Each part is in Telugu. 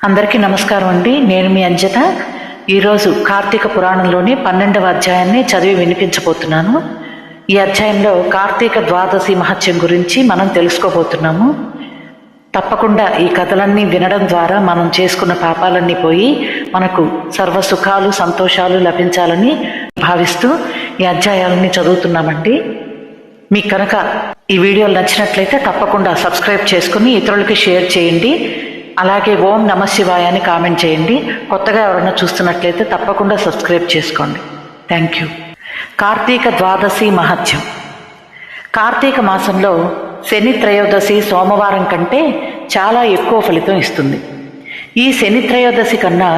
అందరికీ నమస్కారం అండి. నేను మీ అంజన. ఈరోజు కార్తీక పురాణంలోని 12వ అధ్యాయాన్ని చదివి వినిపించబోతున్నాను. ఈ అధ్యాయంలో కార్తీక ద్వాదశి మహత్యం గురించి మనం తెలుసుకోబోతున్నాము. తప్పకుండా ఈ కథలన్నీ వినడం ద్వారా మనం చేసుకున్న పాపాలన్నీ పోయి మనకు సర్వ సుఖాలు సంతోషాలు లభించాలని భావిస్తూ ఈ అధ్యాయాలని చదువుతున్నామండి. మీకు కనుక ఈ వీడియోలు నచ్చినట్లయితే తప్పకుండా సబ్స్క్రైబ్ చేసుకుని ఇతరులకి షేర్ చేయండి. అలాగే ఓం నమ శివాయ అని కామెంట్ చేయండి. కొత్తగా ఎవరైనా చూస్తున్నట్లయితే తప్పకుండా సబ్స్క్రైబ్ చేసుకోండి. Thank you. కార్తీక ద్వాదశి మహత్యం. కార్తీక మాసంలో శని త్రయోదశి సోమవారం కంటే చాలా ఎక్కువ ఫలితం ఇస్తుంది. ఈ శని త్రయోదశి కన్నా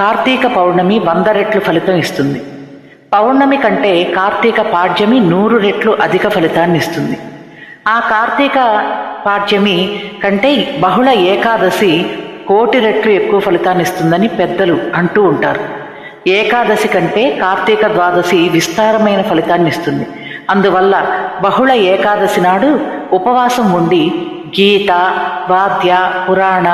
కార్తీక పౌర్ణమి 100 రెట్లు ఫలితం ఇస్తుంది. పౌర్ణమి కంటే కార్తీక పాడ్యమి 100 రెట్లు అధిక ఫలితాన్ని ఇస్తుంది. ఆ కార్తీక పాడ్యమి కంటే బహుళ ఏకాదశి 1,000,000 రెట్లు ఎక్కువ ఫలితాన్ని ఇస్తుందని పెద్దలు అంటూ ఉంటారు. ఏకాదశి కంటే కార్తీక ద్వాదశి విస్తారమైన ఫలితాన్ని ఇస్తుంది. అందువల్ల బహుళ ఏకాదశి నాడు ఉపవాసం ఉండి గీత వాద్య పురాణ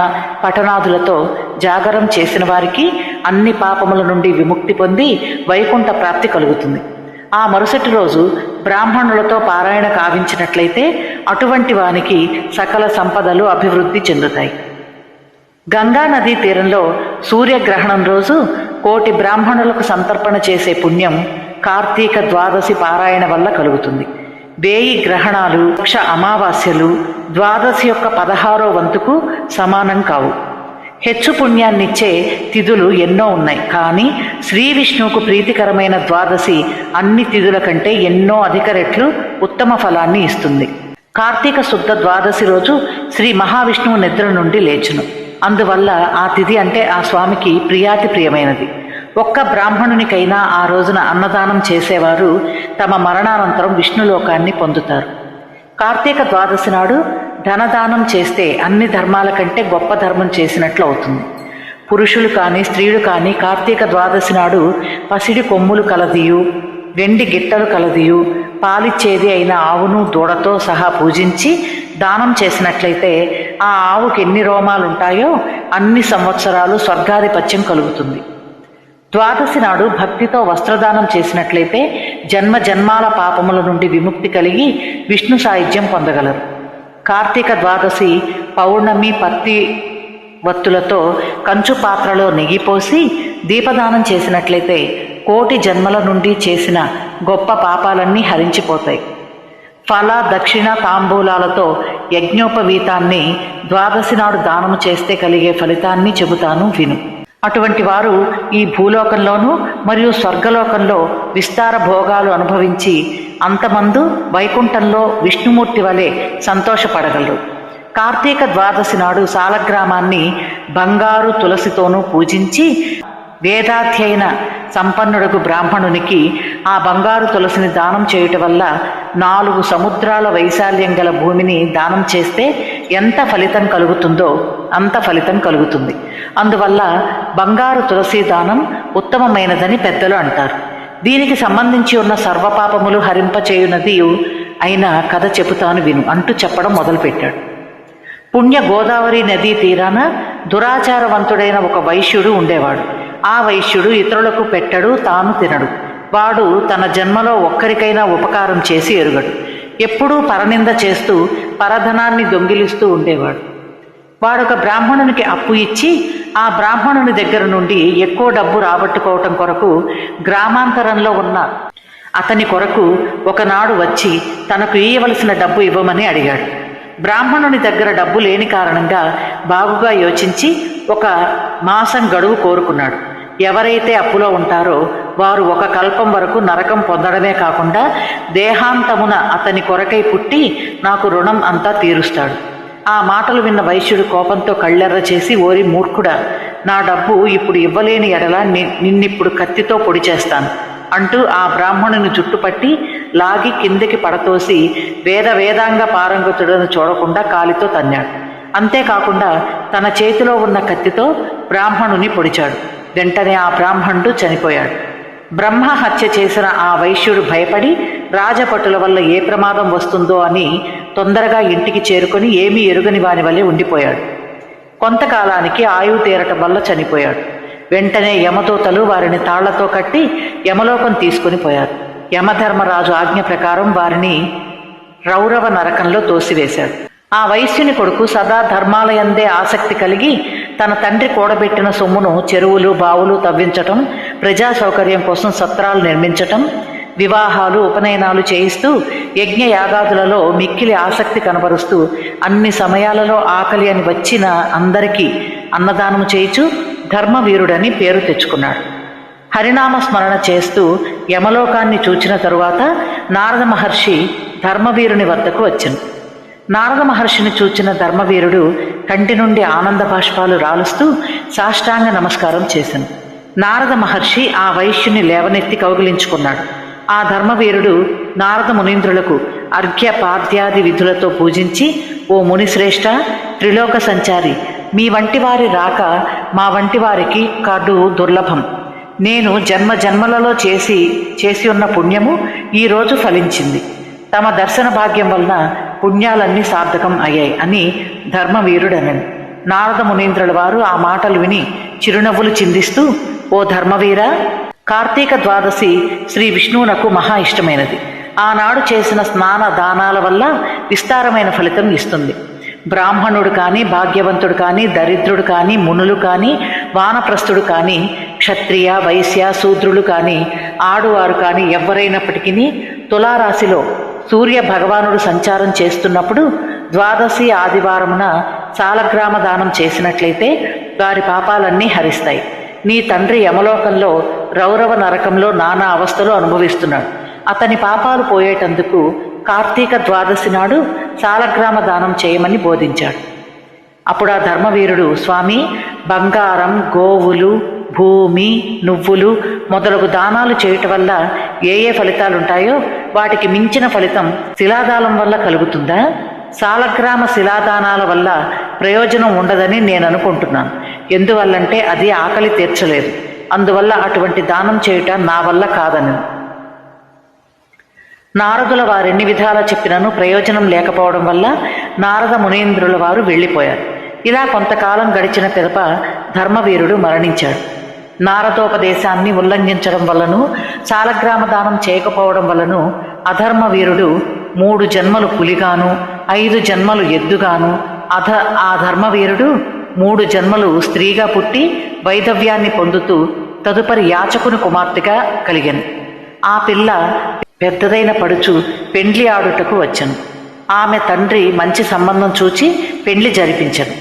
పఠనాదులతో జాగరం చేసిన వారికి అన్ని పాపముల నుండి విముక్తి పొంది వైకుంఠ ప్రాప్తి కలుగుతుంది. ఆ మరుసటి రోజు బ్రాహ్మణులతో పారాయణ కావించినట్లయితే అటువంటి వానికి సకల సంపదలు అభివృద్ధి చెందుతాయి. గంగా నదీ తీరంలో సూర్యగ్రహణం రోజు 1,000,000 బ్రాహ్మణులకు సంతర్పణ చేసే పుణ్యం కార్తీక ద్వాదశి పారాయణ వల్ల కలుగుతుంది. 1000 గ్రహణాలు, 1,00,000 అమావాస్యలు ద్వాదశి యొక్క 16వ వంతుకు సమానం కావు. హెచ్చు పుణ్యాన్నిచ్చే తిథులు ఎన్నో ఉన్నాయి. కానీ శ్రీ విష్ణువుకు ప్రీతికరమైన ద్వాదశి అన్ని తిథుల కంటే ఎన్నో అధిక రెట్లు ఉత్తమ ఫలాన్ని ఇస్తుంది. కార్తీక శుద్ధ ద్వాదశి రోజు శ్రీ మహావిష్ణువు నిద్ర నుండి లేచును. అందువల్ల ఆ తిథి అంటే ఆ స్వామికి ప్రియమైనది. ఒక్క బ్రాహ్మణునికైనా ఆ రోజున అన్నదానం చేసేవారు తమ మరణానంతరం విష్ణులోకాన్ని పొందుతారు. కార్తీక ద్వాదశి నాడు ధనదానం చేస్తే అన్ని ధర్మాల కంటే గొప్ప ధర్మం చేసినట్లు అవుతుంది. పురుషులు కానీ స్త్రీలు కానీ కార్తీక ద్వాదశి నాడు పసిడి కొమ్ములు కలదియు, వెండి గిట్టలు కలదియు, పాలిచ్చేది అయిన ఆవును దూడతో సహా పూజించి దానం చేసినట్లయితే ఆ ఆవుకి ఎన్ని రోమాలుంటాయో అన్ని సంవత్సరాలు స్వర్గాధిపత్యం కలుగుతుంది. ద్వాదశి నాడు భక్తితో వస్త్రదానం చేసినట్లయితే జన్మ జన్మాల పాపముల నుండి విముక్తి కలిగి విష్ణు సాయుధ్యం పొందగలరు. కార్తీక ద్వాదశి పౌర్ణమి పత్తి వత్తులతో కంచు పాత్రలో నెయ్యి పోసి దీపదానం చేసినట్లయితే 1,000,000 జన్మల నుండి చేసిన గొప్ప పాపాలన్నీ హరించిపోతాయి. ఫల దక్షిణ తాంబూలాలతో యజ్ఞోపవీతాన్ని ద్వాదశి నాడు దానము చేస్తే కలిగే ఫలితాన్ని చెబుతాను విను. అటువంటి వారు ఈ భూలోకంలోనూ మరియు స్వర్గలోకంలో విస్తార భోగాలు అనుభవించి అంతమందు వైకుంఠంలో విష్ణుమూర్తి వలె సంతోషపడగలరు. కార్తీక ద్వాదశి నాడు సాలగ్రామాన్ని బంగారు తులసితోనూ పూజించి వేదాధ్యయన సంపన్నుడకు బ్రాహ్మణునికి ఆ బంగారు తులసిని దానం చేయుట వల్ల 4 సముద్రాల వైశాల్యం గల భూమిని దానం చేస్తే ఎంత ఫలితం కలుగుతుందో అంత ఫలితం కలుగుతుంది. అందువల్ల బంగారు తులసి దానం ఉత్తమమైనదని పెద్దలు అంటారు. దీనికి సంబంధించి ఉన్న సర్వపాపములు హరింపచేయునది అయిన కథ చెబుతాను విను అంటూ చెప్పడం మొదలుపెట్టాడు. పుణ్య గోదావరి నదీ తీరాన దురాచారవంతుడైన ఒక వైశ్యుడు ఉండేవాడు. ఆ వైశ్యుడు ఇతరులకు పెట్టడు, తాను తినడు. వాడు తన జన్మలో ఒక్కరికైనా ఉపకారం చేసి ఎరుగడు. ఎప్పుడూ పరనింద చేస్తూ పరధనాన్ని దొంగిలిస్తూ ఉండేవాడు. వాడొక బ్రాహ్మణునికి అప్పు ఇచ్చి ఆ బ్రాహ్మణుని దగ్గర నుండి ఎక్కువ డబ్బు రాబట్టుకోవటం కొరకు గ్రామాంతరంలో ఉన్న అతని కొరకు ఒకనాడు వచ్చి తనకు ఇయ్యవలసిన డబ్బు ఇవ్వమని అడిగాడు. బ్రాహ్మణుని దగ్గర డబ్బు లేని కారణంగా బాగుగా యోచించి 1 మాసం గడువు కోరుకున్నాడు. ఎవరైతే అప్పులో ఉంటారో వారు 1 కల్పం వరకు నరకం పొందడమే కాకుండా దేహాంతమున అతని కొరకై పుట్టి నాకు రుణం అంతా తీరుస్తాడు. ఆ మాటలు విన్న వైశ్యుడు కోపంతో కళ్ళెర్ర చేసి, ఓరి మూర్ఖుడా, నా డబ్బు ఇప్పుడు ఇవ్వలేని ఎడల నిన్నిప్పుడు కత్తితో పొడి చేస్తాను అంటూ ఆ బ్రాహ్మణుని జుట్టుపట్టి లాగి కిందకి పడతోసి వేదాంగ పారంగతుడను చూడకుండా కాలితో తన్నాడు. అంతేకాకుండా తన చేతిలో ఉన్న కత్తితో బ్రాహ్మణుని పొడిచాడు. వెంటనే ఆ బ్రాహ్మణుడు చనిపోయాడు. బ్రహ్మ హత్య చేసిన ఆ వైశ్యుడు భయపడి రాజపటుల వల్ల ఏ ప్రమాదం వస్తుందో అని తొందరగా ఇంటికి చేరుకొని ఏమీ ఎరుగని వాని వలె ఉండిపోయాడు. కొంతకాలానికి ఆయువు తీరటం వల్ల చనిపోయాడు. వెంటనే యమదూతలు వారిని తాళ్లతో కట్టి యమలోకం తీసుకుని పోయారు. యమధర్మరాజు ఆజ్ఞ ప్రకారం వారిని రౌరవ నరకంలో తోసివేశాడు. ఆ వైశ్యుని కొడుకు సదా ధర్మాలయందే ఆసక్తి కలిగి తన తండ్రి కూడబెట్టిన సొమ్మును చెరువులు బావులు తవ్వించటం, ప్రజా సౌకర్యం కోసం సత్రాలు నిర్మించటం, వివాహాలు ఉపనయనాలు చేయిస్తూ యజ్ఞ యాగాదులలో మిక్కిలి ఆసక్తి కనబరుస్తూ అన్ని సమయాలలో ఆకలి అని వచ్చిన అందరికీ అన్నదానం చేయిచు ధర్మవీరుడని పేరు తెచ్చుకున్నాడు. హరినామ స్మరణ చేస్తూ యమలోకాన్ని చూచిన తరువాత నారద మహర్షి ధర్మవీరుని వద్దకు వచ్చెను. నారద మహర్షిని చూచిన ధర్మవీరుడు కంటి నుండి ఆనంద బాష్పాలు రాలుస్తూ సాష్టాంగ నమస్కారం చేశాను. నారద మహర్షి ఆ వైశ్యుని లేవనెత్తి కౌగిలించుకున్నాడు. ఆ ధర్మవీరుడు నారద మునీంద్రులకు అర్ఘ్య పాద్యాది విధులతో పూజించి, ఓ మునిశ్రేష్ఠ, త్రిలోక సంచారి, మీ వంటి వారి రాక మా వంటి వారికి కడు దుర్లభం. నేను జన్మ జన్మలలో చేసి ఉన్న పుణ్యము ఈరోజు ఫలించింది. తమ దర్శన భాగ్యం వలన పుణ్యాలన్నీ సార్థకం అయ్యాయి అని ధర్మవీరుడనను. నారద మునీంద్రుల వారు ఆ మాటలు విని చిరునవ్వులు చిందిస్తూ, ఓ ధర్మవీర, కార్తీక ద్వాదశి శ్రీ విష్ణువునకు మహా ఇష్టమైనది. ఆనాడు చేసిన స్నాన దానాల వల్ల విస్తారమైన ఫలితం ఇస్తుంది. బ్రాహ్మణుడు కానీ, భాగ్యవంతుడు కానీ, దరిద్రుడు కానీ, మునులు కానీ, వానప్రస్థుడు కానీ, క్షత్రియ వైశ్య శూద్రులు కానీ, ఆడువారు కానీ ఎవరైనప్పటికీ తులారాశిలో సూర్య భగవానుడు సంచారం చేస్తున్నప్పుడు ద్వాదశి ఆదివారమున సాలగ్రామ దానం చేసినట్లయితే వారి పాపాలన్నీ హరిస్తాయి. నీ తండ్రి యమలోకంలో రౌరవ నరకంలో నానా అవస్థలు అనుభవిస్తున్నాడు. అతని పాపాలు పోయేటందుకు కార్తీక ద్వాదశి నాడు సాలగ్రామ దానం చేయమని బోధించాడు. అప్పుడు ఆ ధర్మవీరుడు, స్వామి, బంగారం, గోవులు, భూమి, నువ్వులు మొదలగు దానాలు చేయటం వల్ల ఏ ఫలితాలుంటాయో వాటికి మించిన ఫలితం శిలాదానం వల్ల కలుగుతుందా? సాలగ్రామ శిలాదానాల వల్ల ప్రయోజనం ఉండదని నేను అనుకుంటున్నాను. ఎందువల్లంటే అది ఆకలి తీర్చలేదు. అందువల్ల అటువంటి దానం చేయుట నా వల్ల కాదని. నారదుల వారెన్ని విధాలా చెప్పినను ప్రయోజనం లేకపోవడం వల్ల నారద మునీంద్రుల వారు వెళ్ళిపోయారు. ఇలా కొంతకాలం గడిచిన పిదప ధర్మవీరుడు మరణించాడు. నారదోపదేశాన్ని ఉల్లంఘించడం వల్లను, సాలగ్రామ దానం చేయకపోవడం వల్లను అధర్మవీరుడు 3 జన్మలు పులిగాను, 5 జన్మలు ఎద్దుగాను, ఆ ధర్మవీరుడు 3 జన్మలు స్త్రీగా పుట్టి వైధవ్యాన్ని పొందుతూ తదుపరి యాచకుని కుమార్తెగా కలిగెను. ఆ పిల్ల పెద్దదైన పడుచు పెండ్లి ఆడుటకు వచ్చెను. ఆమె తండ్రి మంచి సంబంధం చూచి పెండ్లి జరిపించెను.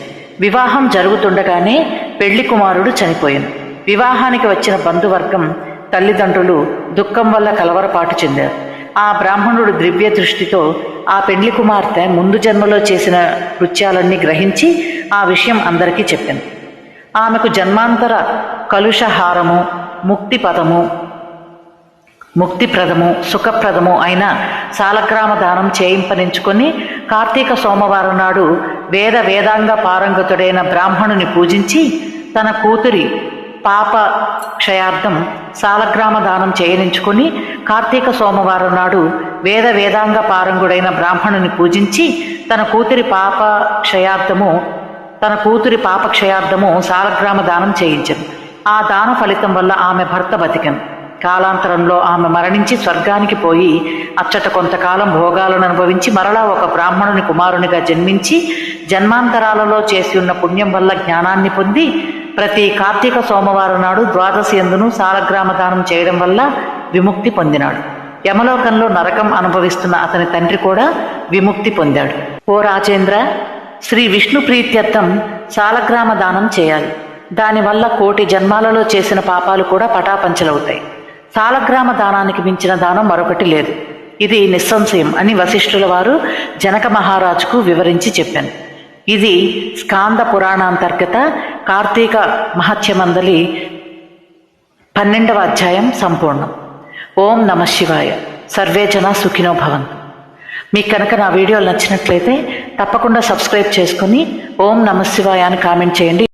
వివాహం జరుగుతుండగానే పెళ్లి కుమారుడు చనిపోయాను. వివాహానికి వచ్చిన బంధువర్గం తల్లిదండ్రులు దుఃఖం వల్ల కలవరపాటు చెందారు. ఆ బ్రాహ్మణుడు దివ్య దృష్టితో ఆ పెండ్లి కుమార్తె ముందు జన్మలో చేసిన కృత్యాలన్నీ గ్రహించి ఆ విషయం అందరికీ చెప్పాను. ఆమెకు జన్మాంతర కలుషహారము, ముక్తిప్రదము, సుఖప్రదము అయిన సాలగ్రామ దానం చేయింపనించుకొని కార్తీక సోమవారం నాడు వేదాంగ పారంగతుడైన బ్రాహ్మణుని పూజించి తన కూతురి పాప క్షయార్థం సాలగ్రామ దానం చేయనించుకొని కార్తీక సోమవారం నాడు వేదాంగ పారంగుడైన బ్రాహ్మణుని పూజించి తన కూతురి పాప క్షయార్థము సాలగ్రామ దానం చేయించను. ఆ దాన ఫలితం వల్ల ఆమె భర్త బతికెను. కాలాంతరంలో ఆమె మరణించి స్వర్గానికి పోయి అచ్చట కొంతకాలం భోగాలను అనుభవించి మరలా ఒక బ్రాహ్మణుని కుమారునిగా జన్మించి జన్మాంతరాలలో చేసి ఉన్న పుణ్యం వల్ల జ్ఞానాన్ని పొంది ప్రతి కార్తీక సోమవారం నాడు ద్వాదశి యందును సాలగ్రామ దానం చేయడం వల్ల విముక్తి పొందినాడు. యమలోకంలో నరకం అనుభవిస్తున్న అతని తండ్రి కూడా విముక్తి పొందాడు. ఓ రాజేంద్ర, శ్రీ విష్ణు ప్రీత్యర్థం సాలగ్రామ దానం చేయాలి. దానివల్ల 1,000,000 జన్మాలలో చేసిన పాపాలు కూడా పటాపంచలవుతాయి. సాలగ్రామ దానానికి మించిన దానం మరొకటి లేదు. ఇది నిస్సంశయం అని వశిష్ఠుల వారు జనక మహారాజుకు వివరించి చెప్పాను. ఇది స్కాంద పురాణాంతర్గత కార్తీక మహత్యమందలి 12వ అధ్యాయం సంపూర్ణం. ఓం నమః శివాయ. సర్వే జన సుఖినో భవంతు. మీకు కనుక నా వీడియోలు నచ్చినట్లయితే తప్పకుండా సబ్స్క్రైబ్ చేసుకుని ఓం నమః శివాయ అని కామెంట్ చేయండి.